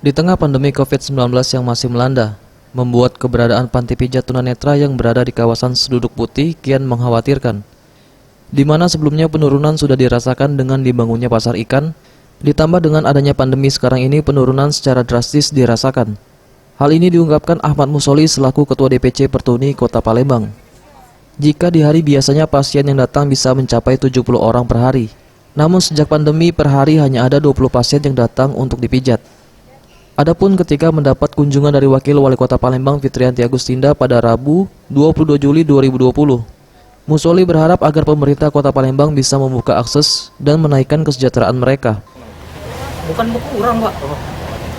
Di tengah pandemi COVID-19 yang masih melanda, membuat keberadaan panti pijat tunanetra yang berada di kawasan Seduduk Putih kian mengkhawatirkan. Di mana sebelumnya penurunan sudah dirasakan dengan dibangunnya pasar ikan, ditambah dengan adanya pandemi sekarang ini penurunan secara drastis dirasakan. Hal ini diungkapkan Ahmad Musoli selaku Ketua DPC Pertuni Kota Palembang. Jika di hari biasanya pasien yang datang bisa mencapai 70 orang per hari, namun sejak pandemi per hari hanya ada 20 pasien yang datang untuk dipijat. Adapun ketika mendapat kunjungan dari Wakil Wali Kota Palembang Fitrianti Agustinda pada Rabu 22 Juli 2020, Musoli berharap agar pemerintah Kota Palembang bisa membuka akses dan menaikkan kesejahteraan mereka. Bukan berkurang, Pak.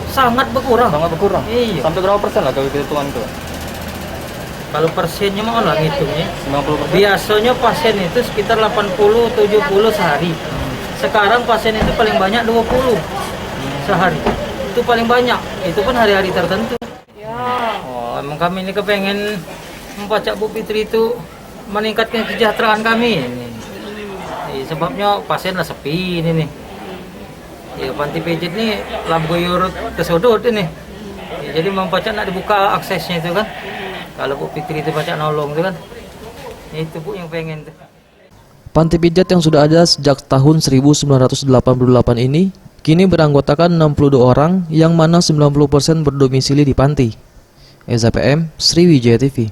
Sangat berkurang. Sangat berkurang? Iya. Sampai berapa persen lah kalau hitungan itu? Kalau persennya mah lah ngitungnya. 90%? Biasanya pasien itu sekitar 80-70 sehari. Sekarang pasien itu paling banyak 20 sehari. Itu paling banyak. Itu pun hari-hari tertentu. Ya, emang kami ini kepengen membaca Bu Fitri itu meningkatkan kesejahteraan kami. Sebabnya pasien lah sepi ini nih. Ya, panti pijat nih labgoyur kesudut ini. Ya, jadi membaca nak dibuka aksesnya itu kan. Kalau Bu Fitri itu baca nolong itu kan. Itu Bu yang pengen tuh. Panti pijat yang sudah ada sejak tahun 1988 ini kini beranggotakan 62 orang yang mana 90% berdomisili di panti. Eza PM, Sriwijaya TV.